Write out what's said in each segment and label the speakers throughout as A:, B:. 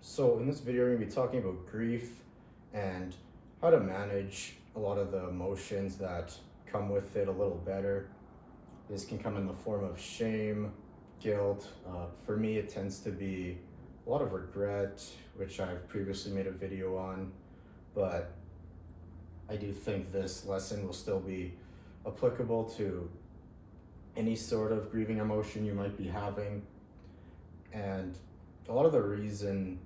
A: So in this video, we're gonna be talking about grief and how to manage a lot of the emotions that come with it a little better. This can come in the form of shame, guilt. For me, it tends to be a lot of regret, which I've previously made a video on, but I do think this lesson will still be applicable to any sort of grieving emotion you might be having. And a lot of the reason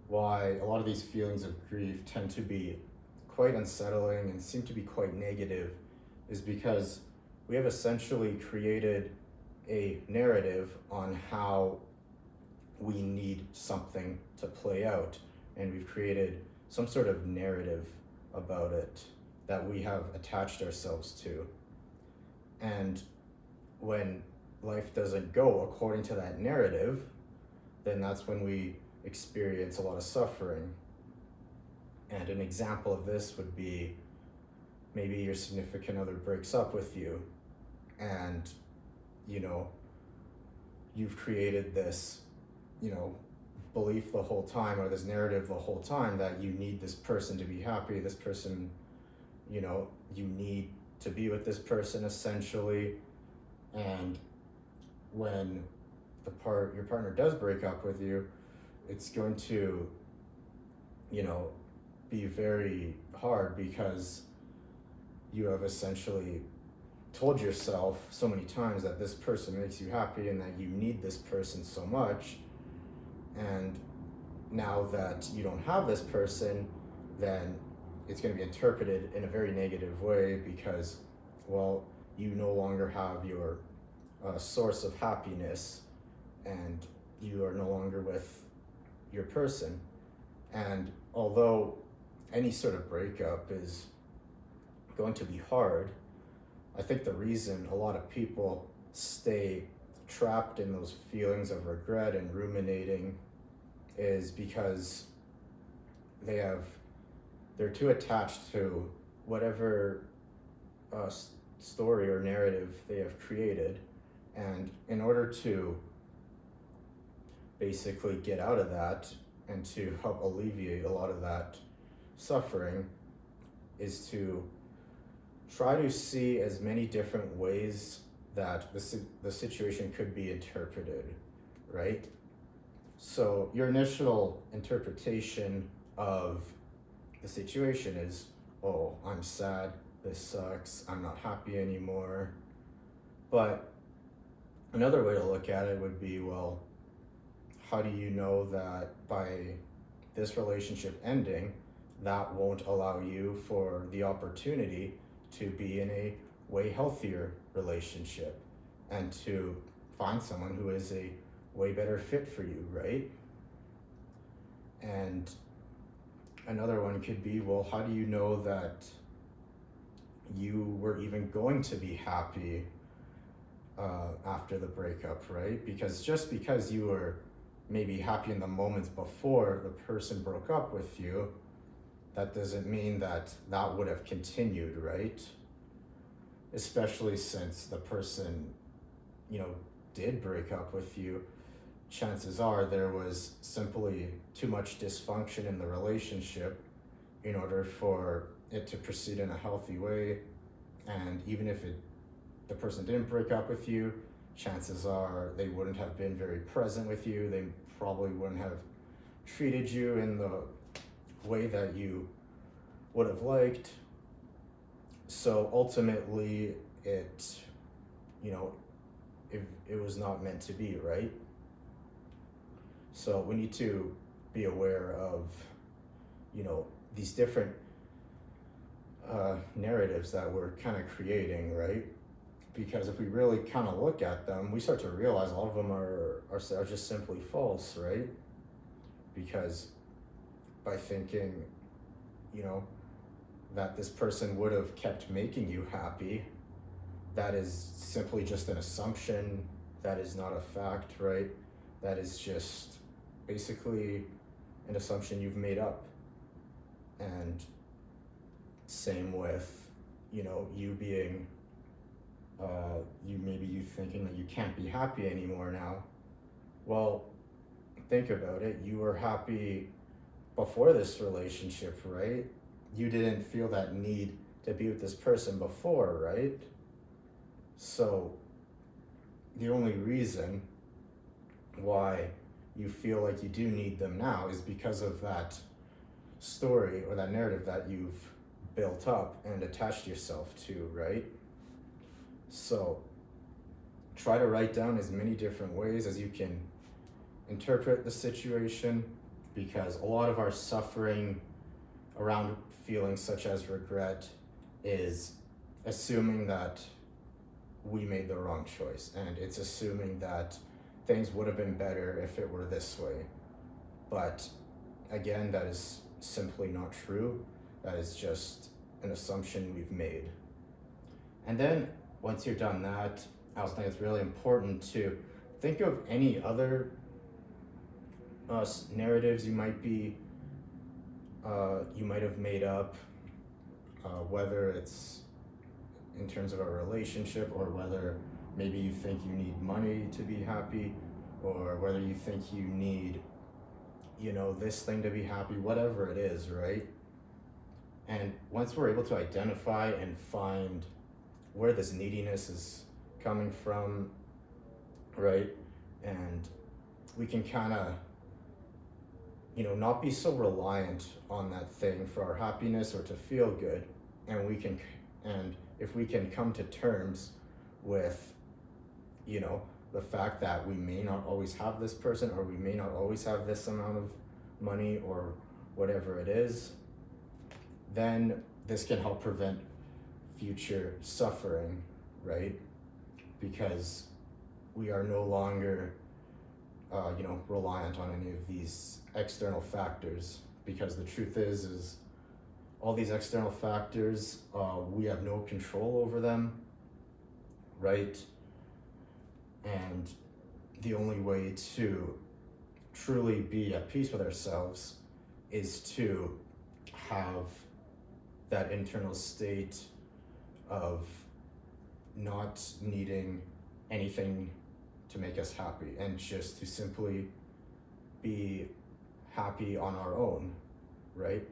A: why a lot of these feelings of grief tend to be quite unsettling and seem to be quite negative is because we have essentially created a narrative on how we need something to play out, and we've created some sort of narrative about it that we have attached ourselves to. And when life doesn't go according to that narrative, then that's when we experience a lot of suffering. And an example of this would be maybe your significant other breaks up with you, and you know you've created this belief the whole time, or this narrative the whole time, that you need this person to be happy, this person, you need to be with this person essentially. And when your partner does break up with you, it's going to be very hard, because you have essentially told yourself so many times that this person makes you happy and that you need this person so much. And now that you don't have this person, then it's going to be interpreted in a very negative way, because, well, you no longer have your source of happiness, and you are no longer with your person. And although any sort of breakup is going to be hard, I think the reason a lot of people stay trapped in those feelings of regret and ruminating is because they're too attached to whatever story or narrative they have created. And in order to basically get out of that and to help alleviate a lot of that suffering, is to try to see as many different ways that the situation could be interpreted, right? So your initial interpretation of the situation is, oh, I'm sad, this sucks, I'm not happy anymore. But another way to look at it would be, well, how do you know that by this relationship ending, that won't allow you for the opportunity to be in a way healthier relationship and to find someone who is a way better fit for you, right? And another one could be, well, how do you know that you were even going to be happy after the breakup, right? Because just because you were maybe happy in the moments before the person broke up with you, that doesn't mean that that would have continued, right? Especially since the person, did break up with you, chances are there was simply too much dysfunction in the relationship in order for it to proceed in a healthy way. And even if the person didn't break up with you, chances are they wouldn't have been very present with you. They probably wouldn't have treated you in the way that you would have liked. So ultimately, it was not meant to be, right? So we need to be aware of these different narratives that we're kind of creating, right? Because if we really kind of look at them, we start to realize a lot of them are just simply false, right? Because by thinking that this person would have kept making you happy, that is simply just an assumption. That is not a fact, right? That is just basically an assumption you've made up. And same with you being you thinking that you can't be happy anymore now. Well, think about it, you were happy before this relationship, right? You didn't feel that need to be with this person before, right? So the only reason why you feel like you do need them now is because of that story or that narrative that you've built up and attached yourself to, right? So try to write down as many different ways as you can interpret the situation, because a lot of our suffering around feelings such as regret is assuming that we made the wrong choice, and it's assuming that things would have been better if it were this way. But again, that is simply not true. That is just an assumption we've made. And then once you're done that, I also think it's really important to think of any other narratives you might have made up, whether it's in terms of a relationship, or whether maybe you think you need money to be happy, or whether you think you need, this thing to be happy, whatever it is, right? And once we're able to identify and find where this neediness is coming from, right? And we can kind of, not be so reliant on that thing for our happiness or to feel good. And if we can come to terms with, the fact that we may not always have this person, or we may not always have this amount of money, or whatever it is, then this can help prevent future suffering, right? Because we are no longer, reliant on any of these external factors. Because the truth is all these external factors, we have no control over them, right? And the only way to truly be at peace with ourselves is to have that internal state of not needing anything to make us happy, and just to simply be happy on our own, right?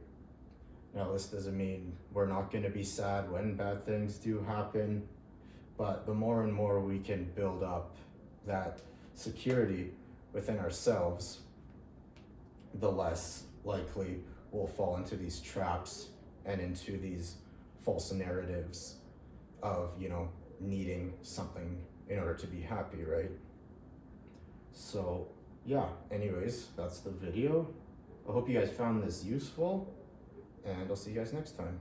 A: Now, this doesn't mean we're not going to be sad when bad things do happen, but the more and more we can build up that security within ourselves, the less likely we'll fall into these traps and into these false narratives of, needing something in order to be happy, right? So yeah, anyways, that's the video. I hope you guys found this useful, and I'll see you guys next time.